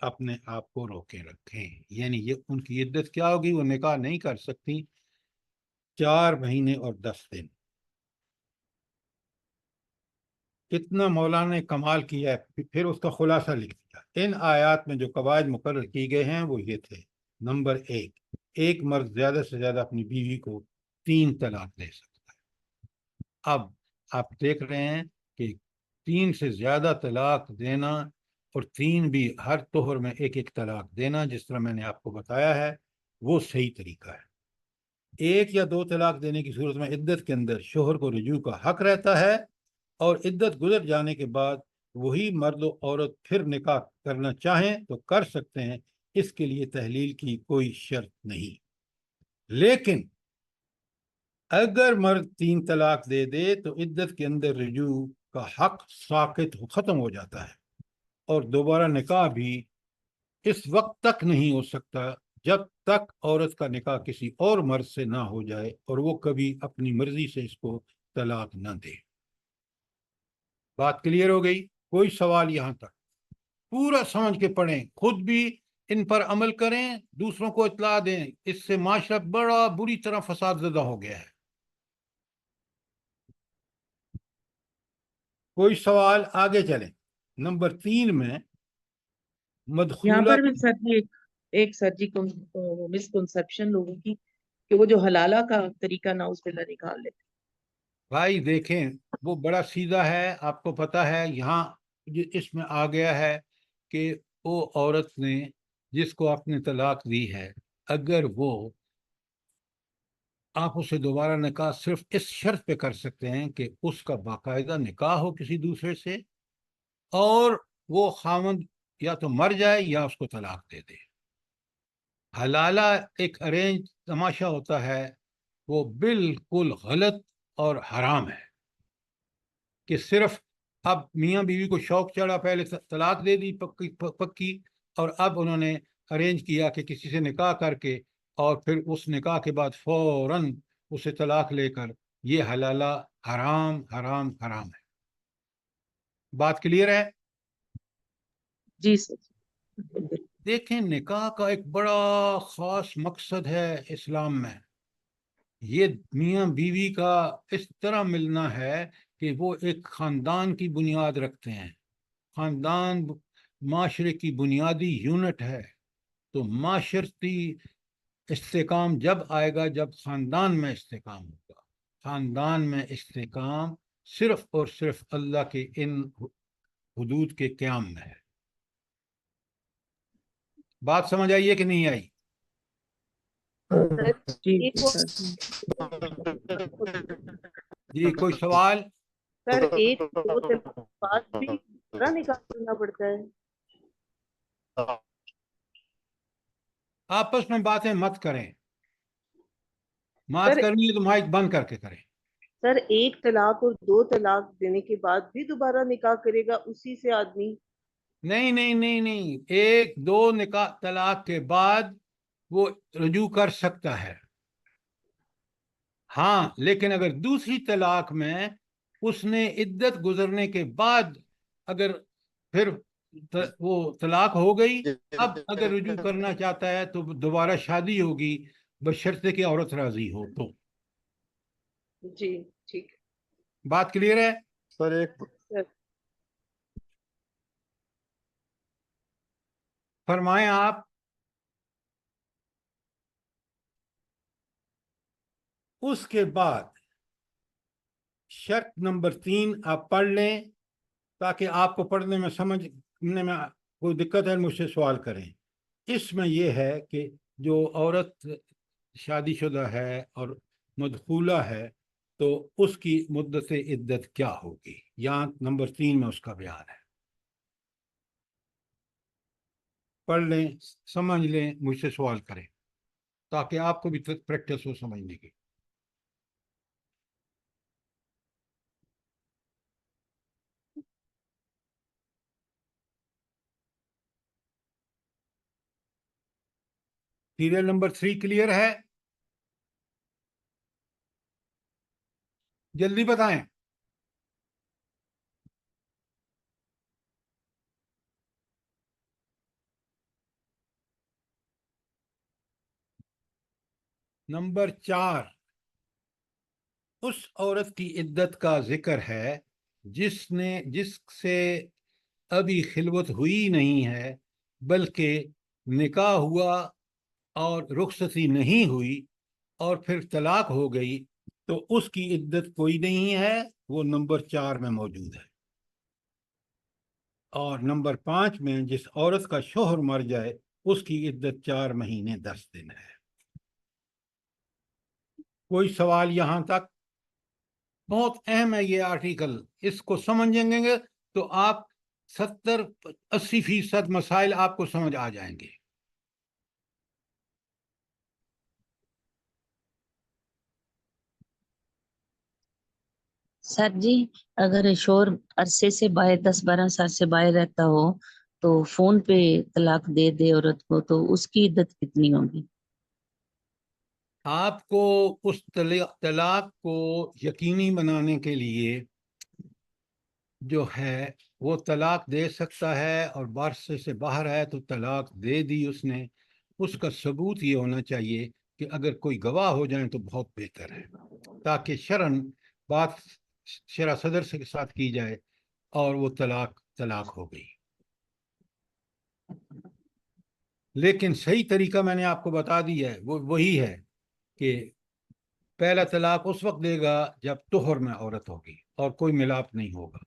Speaker 1: اپنے آپ کو روکے رکھیں، یعنی یہ ان کی عدت کیا ہوگی؟ وہ نکاح نہیں کر سکتی 4 مہینے اور 10 دن۔ کتنا مولانا نے کمال کیا ہے، پھر اس کا خلاصہ لکھ دیا۔ ان آیات میں جو قواعد مقرر کی گئے ہیں وہ یہ تھے: نمبر 1، ایک مرد زیادہ سے زیادہ اپنی بیوی کو 3 طلاق دے سکتا ہے۔ اب آپ دیکھ رہے ہیں کہ 3 سے زیادہ طلاق دینا، اور 3 بھی ہر طہر میں ایک طلاق دینا، جس طرح میں نے آپ کو بتایا ہے، وہ صحیح طریقہ ہے۔ 1 یا 2 طلاق دینے کی صورت میں عدت کے اندر شوہر کو رجوع کا حق رہتا ہے، اور عدت گزر جانے کے بعد وہی مرد و عورت پھر نکاح کرنا چاہیں تو کر سکتے ہیں، اس کے لیے تحلیل کی کوئی شرط نہیں۔ لیکن اگر مرد 3 طلاق دے دے تو عدت کے اندر رجوع کا حق ساقط ختم ہو جاتا ہے، اور دوبارہ نکاح بھی اس وقت تک نہیں ہو سکتا جب تک عورت کا نکاح کسی اور مرد سے نہ ہو جائے اور وہ کبھی اپنی مرضی سے اس کو طلاق نہ دے۔ بات کلیئر ہو گئی؟ کوئی سوال یہاں تک؟ پورا سمجھ کے پڑھیں، خود بھی ان پر عمل کریں، دوسروں کو اطلاع دیں، اس سے معاشرہ بڑا بری طرح فساد زدہ ہو گیا ہے۔ کوئی سوال؟ آگے چلیں۔ نمبر 3 میں
Speaker 5: یہاں
Speaker 1: مدخولہ
Speaker 5: پر بھی سر جی ایک سر جی مسکنسپشن لوگوں کی کہ وہ جو حلالہ کا طریقہ نعوذ باللہ نکال لیتے۔
Speaker 1: بھائی دیکھیں، وہ بڑا سیدھا ہے، آپ کو پتا ہے یہاں اس میں آ گیا ہے کہ وہ عورت نے جس کو آپ نے طلاق دی ہے، اگر وہ آپ اسے دوبارہ نکاح صرف اس شرط پہ کر سکتے ہیں کہ اس کا باقاعدہ نکاح ہو کسی دوسرے سے، اور وہ خاوند یا تو مر جائے یا اس کو طلاق دے دے۔ حلالہ ایک ارینج تماشا ہوتا ہے، وہ بالکل غلط اور حرام ہے کہ صرف اب میاں بیوی کو شوق چڑھا، پہلے طلاق دے دی پکی، اور اب انہوں نے ارینج کیا کہ کسی سے نکاح کر کے، اور پھر اس نکاح کے بعد فوراً اسے طلاق لے کر، یہ حلالہ حرام حرام حرام ہے۔ بات کلیئر ہے؟
Speaker 5: جی سر۔
Speaker 1: دیکھیں، نکاح کا ایک بڑا خاص مقصد ہے اسلام میں، یہ میاں بیوی کا اس طرح ملنا ہے کہ وہ ایک خاندان کی بنیاد رکھتے ہیں۔ خاندان معاشرے کی بنیادی یونٹ ہے، تو معاشرتی استحکام جب آئے گا جب خاندان میں استحکام ہوگا۔ خاندان میں استحکام صرف اور صرف اللہ کے ان حدود کے قیام میں ہے۔ بات سمجھ آئیے کہ نہیں آئی؟
Speaker 5: جی سر۔
Speaker 1: جی کوئی سوال؟
Speaker 3: سر ایک 2 طلاق کے بعد بھی دوسرا نکاح کرنا پڑتا ہے؟
Speaker 1: آپس میں باتیں مت کریں، بات
Speaker 3: سر
Speaker 1: کرنی ہے تو مائک بند کر کے کریں۔
Speaker 3: سر 1 طلاق اور 2 طلاق دینے کے بعد بھی دوبارہ نکاح کرے گا اسی سے آدمی؟
Speaker 1: نہیں نہیں نہیں نہیں، 1 2 نکاح طلاق کے بعد وہ رجوع کر سکتا ہے، ہاں، لیکن اگر دوسری طلاق میں اس نے عدت گزرنے کے بعد اگر پھر وہ طلاق ہو گئی، اب اگر رجوع کرنا چاہتا ہے تو دوبارہ شادی ہوگی، بشرطے کہ عورت راضی ہو تو۔
Speaker 3: جی ٹھیک ہے
Speaker 1: بات کلیئر ہے؟
Speaker 6: سر ایک
Speaker 3: سر۔
Speaker 1: فرمائیں آپ۔ اس کے بعد شرط نمبر 3 آپ پڑھ لیں، تاکہ آپ کو پڑھنے میں سمجھنے میں کوئی دقت ہے مجھ سے سوال کریں۔ اس میں یہ ہے کہ جو عورت شادی شدہ ہے اور مدخولہ ہے تو اس کی مدت عدت کیا ہوگی، یہاں نمبر 3 میں اس کا بیان ہے۔ پڑھ لیں، سمجھ لیں، مجھ سے سوال کریں تاکہ آپ کو بھی پریکٹس ہو سمجھنے کی۔ سیریل نمبر 3 کلیئر ہے؟ جلدی بتائیں۔ نمبر 4، اس عورت کی عدت کا ذکر ہے جس سے ابھی خلوت ہوئی نہیں ہے بلکہ نکاح ہوا اور رخصتی نہیں ہوئی اور پھر طلاق ہو گئی، تو اس کی عدت کوئی نہیں ہے، وہ نمبر 4 میں موجود ہے۔ اور نمبر 5 میں جس عورت کا شوہر مر جائے اس کی عدت 4 مہینے 10 دن ہے۔ کوئی سوال یہاں تک؟ بہت اہم ہے یہ آرٹیکل، اس کو سمجھیں گے تو آپ 70-80% مسائل آپ کو سمجھ آ جائیں گے۔
Speaker 10: سر جی، اگر شور عرصے سے باہر 10-12 سال سے باہر رہتا ہو تو فون پہ طلاق دے دے عورت کو، تو اس کی عدت کتنی ہوگی؟
Speaker 1: آپ کو اس طلاق کو یقینی بنانے کے لیے جو ہے وہ طلاق دے سکتا ہے، اور عرصے سے باہر ہے تو طلاق دے دی اس نے، اس کا ثبوت یہ ہونا چاہیے کہ اگر کوئی گواہ ہو جائیں تو بہت بہتر ہے، تاکہ شرعاً بات شرع صدر کے ساتھ کی جائے اور وہ طلاق ہو گئی۔ لیکن صحیح طریقہ میں نے آپ کو بتا دیا ہے، وہ وہی ہے کہ پہلا طلاق اس وقت دے گا جب طہر میں عورت ہوگی اور کوئی ملاپ نہیں ہوگا۔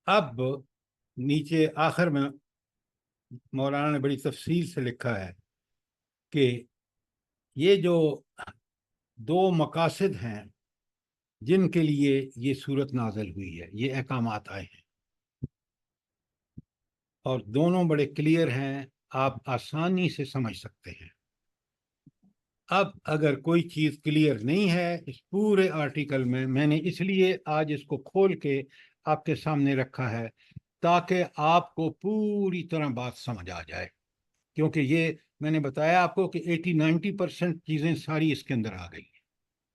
Speaker 1: اب نیچے آخر میں مولانا نے بڑی تفصیل سے لکھا ہے کہ یہ جو 2 مقاصد ہیں جن کے لیے یہ صورت نازل ہوئی ہے، یہ احکامات آئے ہیں، اور دونوں بڑے کلیئر ہیں، آپ آسانی سے سمجھ سکتے ہیں۔ اب اگر کوئی چیز کلیئر نہیں ہے اس پورے آرٹیکل میں نے اس لیے آج اس کو کھول کے آپ کے سامنے رکھا ہے تاکہ آپ کو پوری طرح بات سمجھ آ جائے، کیونکہ یہ میں نے بتایا آپ کو کہ 80-90% چیزیں ساری اس کے اندر آ گئی ہیں،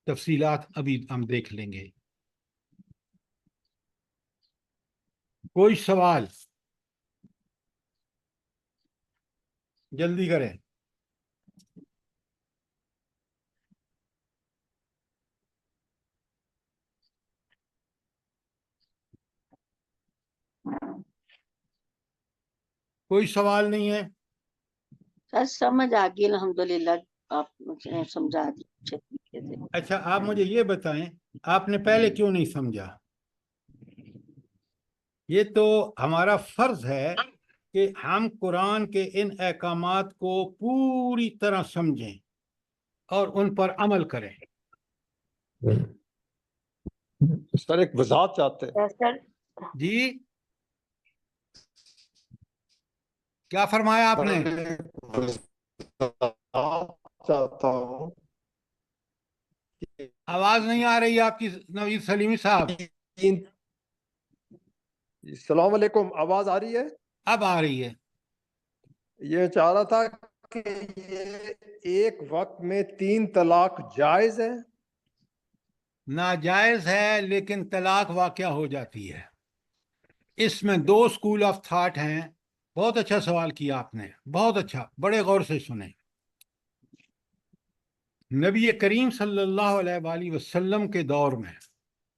Speaker 1: تفصیلات ابھی ہم دیکھ لیں گے۔ کوئی سوال؟ جلدی کریں۔ کوئی سوال نہیں ہے؟
Speaker 3: سر سمجھ آ گئی الحمدللہ، آپ مجھے سمجھا دیجیے طریقے سے۔
Speaker 1: اچھا آپ مجھے یہ بتائیں، آپ نے پہلے کیوں نہیں سمجھا؟ یہ تو ہمارا فرض ہے کہ ہم قرآن کے ان احکامات کو پوری طرح سمجھیں اور ان پر عمل کریں۔
Speaker 11: سر ایک وضاحت چاہتے ہیں۔
Speaker 3: سر
Speaker 1: جی کیا فرمایا آپ نے؟
Speaker 11: چاہتا ہوں،
Speaker 1: آواز نہیں آ رہی آپ کی نوید سلیمی صاحب۔
Speaker 11: السلام علیکم، آواز آ رہی ہے؟
Speaker 1: اب آ رہی ہے۔
Speaker 11: یہ چاہ رہا تھا کہ یہ ایک وقت میں 3 طلاق جائز ہے؟
Speaker 1: ناجائز ہے، لیکن طلاق واقع ہو جاتی ہے۔ اس میں 2 اسکول آف تھاٹ ہیں۔ بہت اچھا سوال کیا آپ نے، بہت اچھا، بڑے غور سے سنیں۔ نبی کریم صلی اللہ علیہ وآلہ وسلم کے دور میں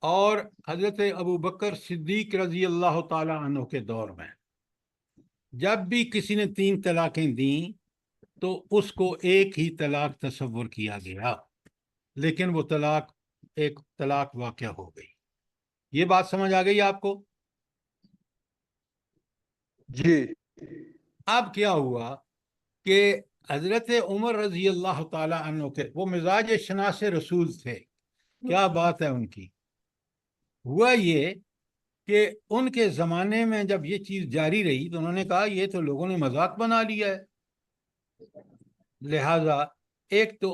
Speaker 1: اور حضرت ابو بکر صدیق رضی اللہ تعالی عنہ کے دور میں جب بھی کسی نے 3 طلاقیں دیں تو اس کو ایک ہی طلاق تصور کیا گیا، لیکن وہ ایک طلاق واقع ہو گئی۔ یہ بات سمجھ آ گئی آپ کو؟
Speaker 11: جی۔
Speaker 1: اب کیا ہوا کہ حضرت عمر رضی اللہ تعالی عنہ کے وہ مزاج شناس رسول تھے، کیا بات ہے ان کی۔ ہوا یہ کہ ان کے زمانے میں جب یہ چیز جاری رہی تو انہوں نے کہا یہ تو لوگوں نے مذاق بنا لیا ہے، لہذا ایک تو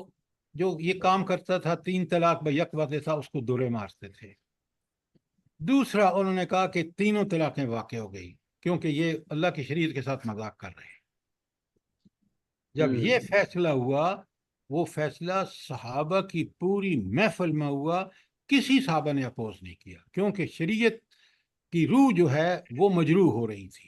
Speaker 1: جو یہ کام کرتا تھا 3 طلاق بیک وقت تھا اس کو دورے مارتے تھے، دوسرا انہوں نے کہا کہ 3 طلاقیں واقع ہو گئی کیونکہ یہ اللہ کی شریعت کے ساتھ مذاق کر رہے ہیں۔ جب یہ فیصلہ ہوا، وہ فیصلہ صحابہ کی پوری محفل میں ہوا، کسی صحابہ نے اپوز نہیں کیا، کیونکہ شریعت کی روح جو ہے وہ مجروح ہو رہی تھی۔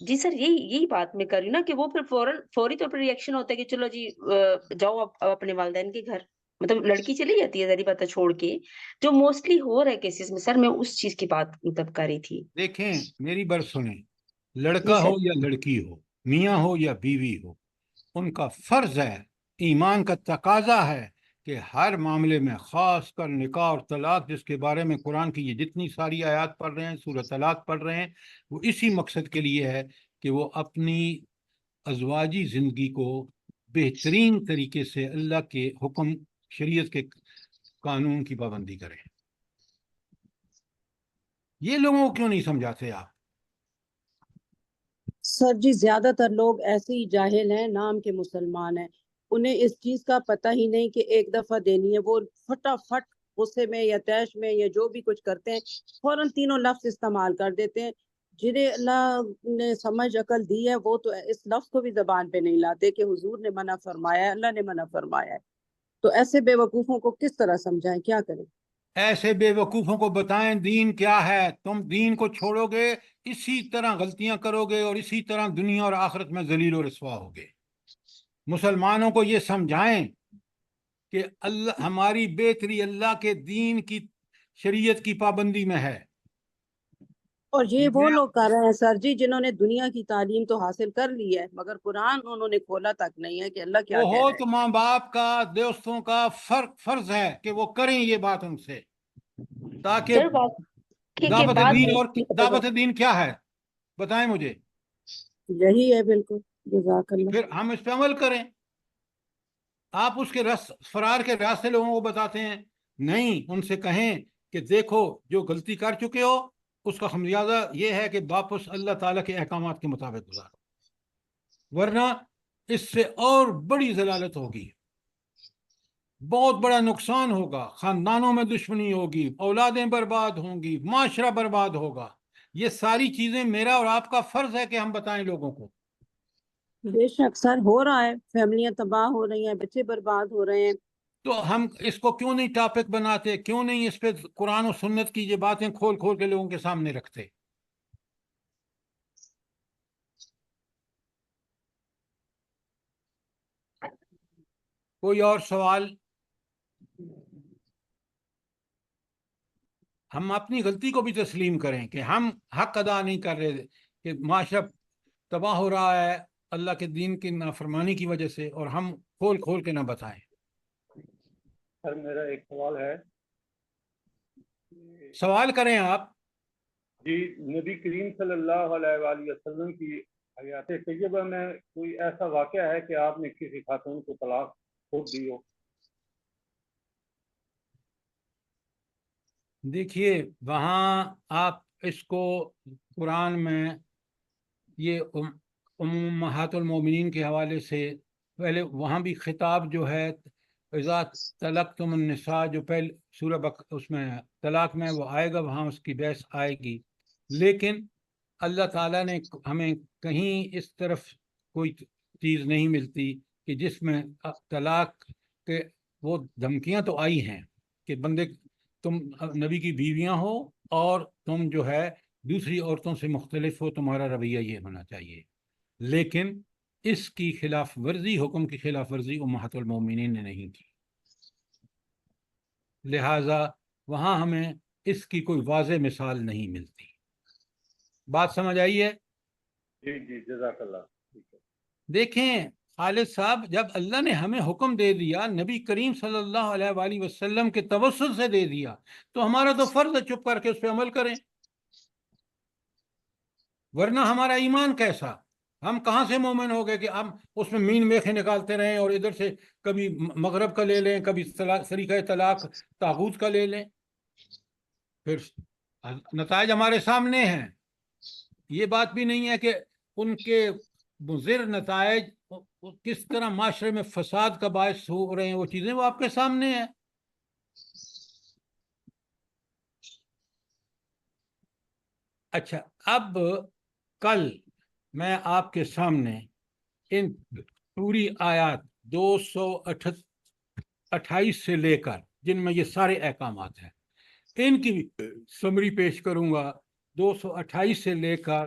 Speaker 8: جی سر، یہی بات میں کر رہی ہوں نا کہ وہ پھر فوری طور پر ریئیکشن ہوتا ہے کہ چلو جی جاؤ اب اپنے والدین کے گھر، مطلب لڑکی چلی جاتی ہے ذری بات چھوڑ کے، جو موسٹلی ہو رہا ہے کیسز میں. سر میں اس چیز کی بات مطلب کر رہی تھی.
Speaker 1: دیکھیں میری بات سنیں،
Speaker 8: جی
Speaker 1: لڑکا
Speaker 8: سر.
Speaker 1: ہو یا لڑکی ہو، میاں ہو یا بیوی ہو، ان کا فرض ہے، ایمان کا تقاضا ہے کہ ہر معاملے میں، خاص کر نکاح اور طلاق جس کے بارے میں قرآن کی یہ جتنی ساری آیات پڑھ رہے ہیں، سورہ طلاق پڑھ رہے ہیں، وہ اسی مقصد کے لیے ہے کہ وہ اپنی ازواجی زندگی کو بہترین طریقے سے اللہ کے حکم، شریعت کے قانون کی پابندی کریں. یہ لوگوں کو کیوں نہیں سمجھاتے آپ؟
Speaker 7: سر جی زیادہ تر لوگ ایسے ہی جاہل ہیں، نام کے مسلمان ہیں، انہیں اس چیز کا پتہ ہی نہیں کہ ایک دفعہ دینی ہے. وہ فٹافٹ غصے میں یا طیش میں یا جو بھی کچھ کرتے ہیں فوراً تینوں لفظ استعمال کر دیتے ہیں. جنہیں اللہ نے سمجھ عقل دی ہے وہ تو اس لفظ کو بھی زبان پہ نہیں لاتے کہ حضور نے منع فرمایا ہے، اللہ نے منع فرمایا ہے. تو ایسے بے وقوفوں کو کس طرح سمجھائیں، کیا کریں؟
Speaker 1: ایسے بے وقوفوں کو بتائیں دین کیا ہے. تم دین کو چھوڑو گے، اسی طرح غلطیاں کرو گے اور اسی طرح دنیا اور آخرت میں ذلیل و رسوا ہوگے. مسلمانوں کو یہ سمجھائیں کہ اللہ، ہماری بہتری اللہ کے دین کی، شریعت کی پابندی میں ہے.
Speaker 7: اور یہ وہ لوگ کر رہے ہیں سر جی جنہوں نے دنیا کی تعلیم تو حاصل کر لی ہے مگر قرآن انہوں نے کھولا تک نہیں ہے کہ اللہ کیا کہہ رہے
Speaker 1: بہت
Speaker 7: ہیں.
Speaker 1: ماں باپ کا، دوستوں کا فرض ہے کہ وہ کریں یہ بات ان سے، تاکہ
Speaker 8: سر واقعے کے
Speaker 1: دعوت
Speaker 8: بعد
Speaker 1: دین. اور دعوت دین کیا ہے بتائیں مجھے،
Speaker 7: یہی ہے بالکل. جزاک اللہ.
Speaker 1: پھر ہم اس پہ عمل کریں. آپ اس کے فرار کے راستے لوگوں کو بتاتے ہیں. نہیں، ان سے کہیں کہ دیکھو جو غلطی کر چکے ہو اس کا خمیازہ یہ ہے کہ واپس اللہ تعالیٰ کے احکامات کے مطابق گزارو، ورنہ اس سے اور بڑی ضلالت ہوگی، بہت بڑا نقصان ہوگا، خاندانوں میں دشمنی ہوگی، اولادیں برباد ہوں گی، معاشرہ برباد ہوگا. یہ ساری چیزیں میرا اور آپ کا فرض ہے کہ ہم بتائیں لوگوں کو.
Speaker 7: بے شک سر ہو رہا ہے، فیملیاں تباہ ہو رہی ہیں، بچے برباد ہو رہے ہیں.
Speaker 1: تو ہم اس کو کیوں نہیں ٹاپک بناتے، کیوں نہیں اس پہ قرآن و سنت کی یہ باتیں کھول کھول کے لوگوں کے سامنے رکھتے؟ کوئی اور سوال؟ ہم اپنی غلطی کو بھی تسلیم کریں کہ ہم حق ادا نہیں کر رہے، کہ معاشرہ تباہ ہو رہا ہے اللہ کے دین کی نافرمانی کی وجہ سے، اور ہم کھول کھول کے نہ بتائیں.
Speaker 6: سر میرا ایک سوال ہے.
Speaker 1: سوال کریں آپ.
Speaker 6: جی، نبی کریم صلی اللہ علیہ وآلہ وسلم کی حیات طیبہ میں کوئی ایسا واقعہ ہے کہ آپ نے کسی خاتون کو طلاق خود دی ہو؟
Speaker 1: دیکھیے وہاں آپ اس کو قرآن میں یہ امہات المومنین کے حوالے سے پہلے وہاں بھی خطاب جو ہے اذا طلقتم النساء، جو پہلے سورہ اس میں طلاق میں وہ آئے گا، وہاں اس کی بحث آئے گی. لیکن اللہ تعالیٰ نے ہمیں کہیں اس طرف کوئی چیز نہیں ملتی کہ جس میں طلاق کے وہ دھمکیاں تو آئی ہیں کہ بندے تم نبی کی بیویاں ہو اور تم جو ہے دوسری عورتوں سے مختلف ہو، تمہارا رویہ یہ ہونا چاہیے. لیکن اس کی خلاف ورزی، حکم کی خلاف ورزی امہات المومنین نے نہیں کی، لہٰذا وہاں ہمیں اس کی کوئی واضح مثال نہیں ملتی. بات سمجھ آئی ہے؟
Speaker 6: جی جی، جزاک اللہ.
Speaker 1: دیکھیں خالد صاحب، جب اللہ نے ہمیں حکم دے دیا، نبی کریم صلی اللہ علیہ وآلہ وسلم کے توسط سے دے دیا، تو ہمارا تو فرض ہے چپ کر کے اس پہ عمل کریں، ورنہ ہمارا ایمان کیسا؟ ہم کہاں سے مومن ہو گئے کہ ہم اس میں مین میخیں نکالتے رہیں اور ادھر سے کبھی مغرب کا لے لیں، کبھی طریقہ طلاق طاغوت کا لے لیں. پھر نتائج ہمارے سامنے ہیں. یہ بات بھی نہیں ہے کہ ان کے مضر نتائج کس طرح معاشرے میں فساد کا باعث ہو رہے ہیں، وہ چیزیں وہ آپ کے سامنے ہیں. اچھا، اب کل میں آپ کے سامنے ان پوری آیات 228 سے لے کر جن میں یہ سارے احکامات ہیں، ان کی سمری پیش کروں گا. 228 سے لے کر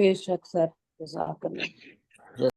Speaker 7: بے شک سر، جزاک اللہ۔